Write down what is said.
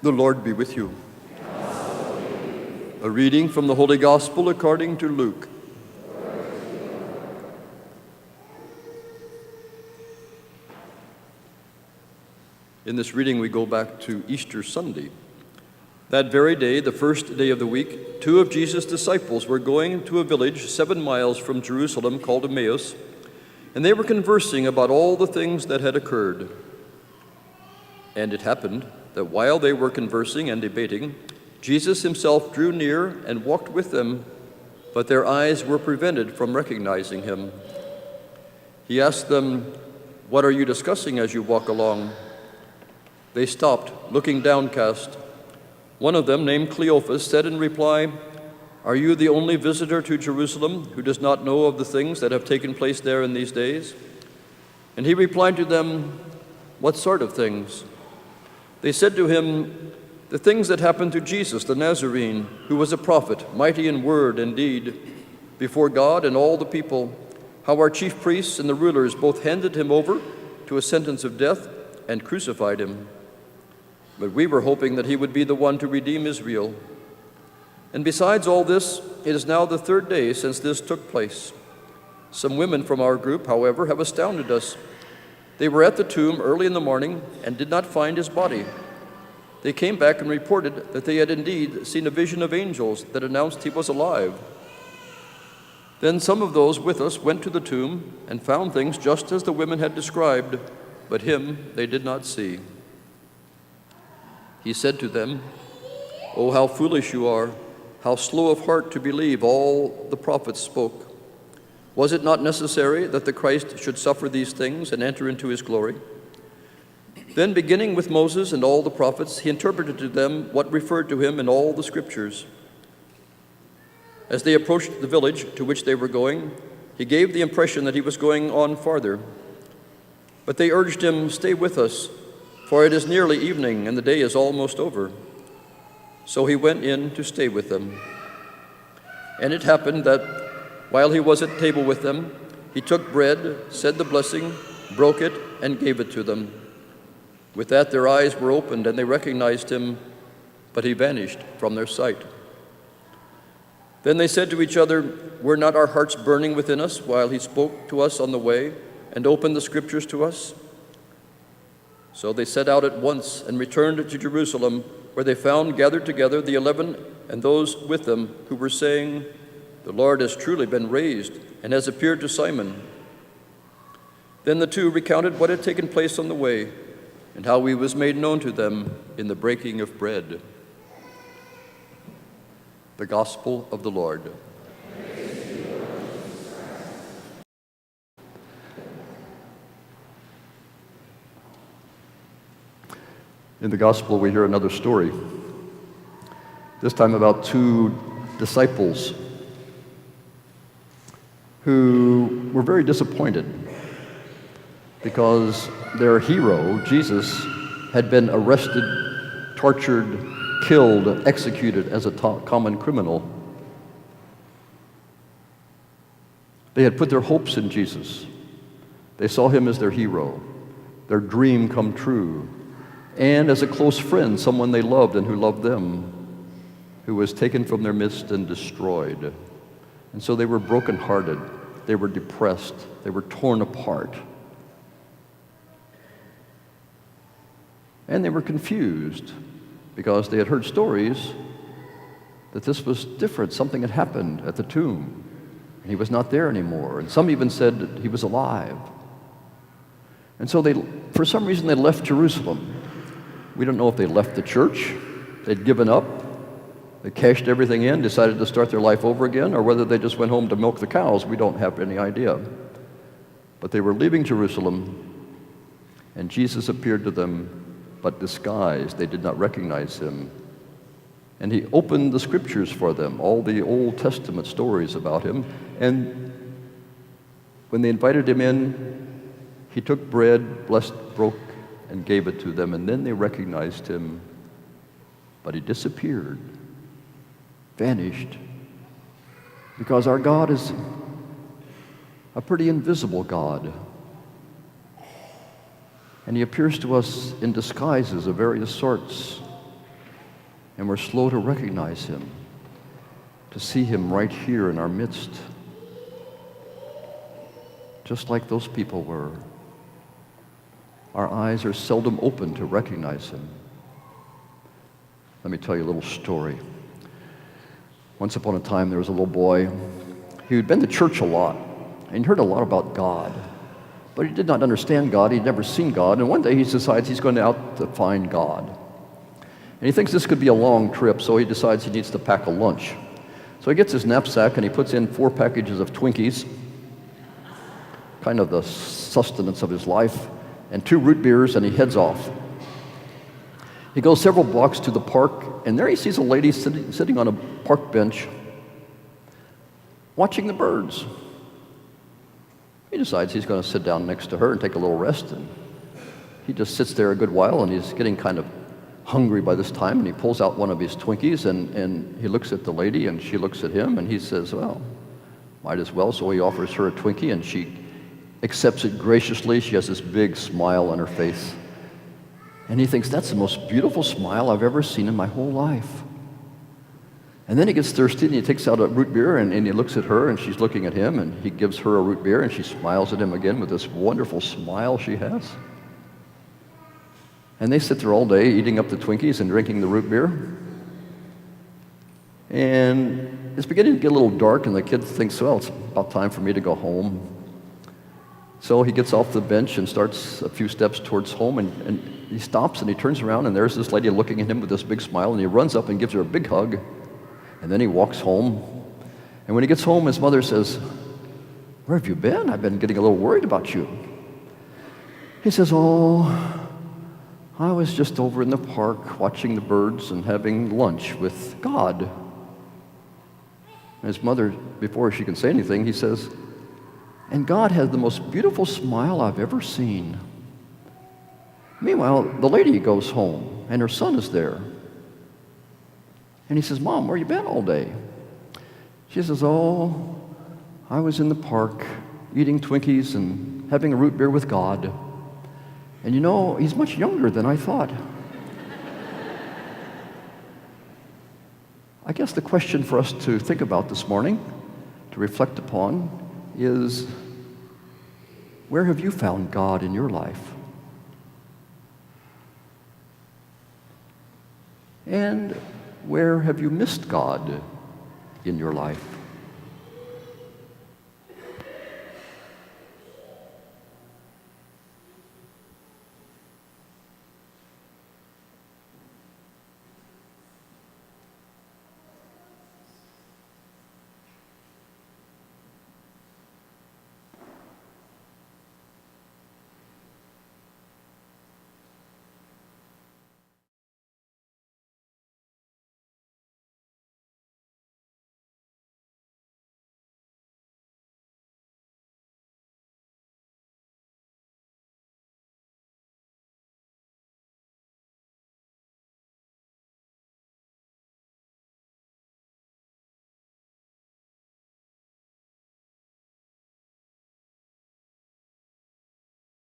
The Lord be with you. A reading from the Holy Gospel according to Luke. In this reading, we go back to Easter Sunday. That very day, the first day of the week, two of Jesus' disciples were going to a village 7 miles from Jerusalem called Emmaus, and they were conversing about all the things that had occurred. And it happened that while they were conversing and debating, Jesus himself drew near and walked with them, but their eyes were prevented from recognizing him. He asked them, "What are you discussing as you walk along?" They stopped, looking downcast. One of them, named Cleophas, said in reply, "Are you the only visitor to Jerusalem who does not know of the things that have taken place there in these days?" And he replied to them, "What sort of things?" They said to him, "The things that happened to Jesus the Nazarene, who was a prophet, mighty in word and deed, before God and all the people, how our chief priests and the rulers both handed him over to a sentence of death and crucified him. But we were hoping that he would be the one to redeem Israel. And besides all this, it is now the 3rd day since this took place. Some women from our group, however, have astounded us. They were at the tomb early in the morning and did not find his body. They came back and reported that they had indeed seen a vision of angels that announced he was alive. Then some of those with us went to the tomb and found things just as the women had described, but him they did not see." He said to them, "Oh, how foolish you are, how slow of heart to believe all the prophets spoke. Was it not necessary that the Christ should suffer these things and enter into his glory?" Then, beginning with Moses and all the prophets, he interpreted to them what referred to him in all the scriptures. As they approached the village to which they were going, he gave the impression that he was going on farther. But they urged him, "Stay with us, for it is nearly evening and the day is almost over." So he went in to stay with them. And it happened that while he was at table with them, he took bread, said the blessing, broke it, and gave it to them. With that their eyes were opened and they recognized him, but he vanished from their sight. Then they said to each other, "Were not our hearts burning within us while he spoke to us on the way and opened the scriptures to us?" So they set out at once and returned to Jerusalem, where they found gathered together the 11 and those with them who were saying, "The Lord has truly been raised and has appeared to Simon." Then the two recounted what had taken place on the way and how he was made known to them in the breaking of bread. The Gospel of the Lord. In the Gospel, we hear another story, this time about two disciples who were very disappointed because their hero, Jesus, had been arrested, tortured, killed, executed as a common criminal. They had put their hopes in Jesus. They saw him as their hero, their dream come true, and as a close friend, someone they loved and who loved them, who was taken from their midst and destroyed. And so they were brokenhearted, they were depressed, they were torn apart. And they were confused because they had heard stories that this was different. Something had happened at the tomb, and he was not there anymore. And some even said that he was alive. And so for some reason, they left Jerusalem. We don't know if they left the church, they'd given up, they cashed everything in, decided to start their life over again, or whether they just went home to milk the cows. We don't have any idea. But they were leaving Jerusalem, and Jesus appeared to them, but disguised. They did not recognize him. And he opened the scriptures for them, all the Old Testament stories about him. And when they invited him in, he took bread, blessed, broke, and gave it to them. And then they recognized him, but he disappeared, vanished, because our God is a pretty invisible God. And he appears to us in disguises of various sorts. and we're slow to recognize him, to see him right here in our midst, just like those people were. Our eyes are seldom open to recognize him. Let me tell you a little story. Once upon a time, there was a little boy. He had been to church a lot, and he heard a lot about God. But he did not understand God. He'd never seen God. And one day he decides he's going out to find God. And he thinks this could be a long trip, so he decides he needs to pack a lunch. So he gets his knapsack and he puts in 4 packages of Twinkies, kind of the sustenance of his life, and 2 root beers, and he heads off. He goes several blocks to the park, and there he sees a lady sitting on a park bench watching the birds. He decides he's going to sit down next to her and take a little rest, and he just sits there a good while, and he's getting kind of hungry by this time, and he pulls out one of his Twinkies, and he looks at the lady, and she looks at him, and he says, well, might as well. So he offers her a Twinkie, and she accepts it graciously. She has this big smile on her face. And he thinks, that's the most beautiful smile I've ever seen in my whole life. And then he gets thirsty, and he takes out a root beer, and he looks at her, and she's looking at him, and he gives her a root beer, and she smiles at him again with this wonderful smile she has. And they sit there all day eating up the Twinkies and drinking the root beer. And it's beginning to get a little dark, and the kid thinks, well, it's about time for me to go home. So he gets off the bench and starts a few steps towards home, and he stops and he turns around, and there's this lady looking at him with this big smile, and he runs up and gives her a big hug, and then he walks home. And when he gets home, his mother says, where have you been? I've been getting a little worried about you. He says, oh, I was just over in the park watching the birds and having lunch with God. And his mother, before she can say anything, he says, and God has the most beautiful smile I've ever seen. Meanwhile, the lady goes home, and her son is there. And he says, Mom, where you been all day? She says, oh, I was in the park eating Twinkies and having a root beer with God. And you know, he's much younger than I thought. I guess the question for us to think about this morning, to reflect upon, is where have you found God in your life? And where have you missed God in your life?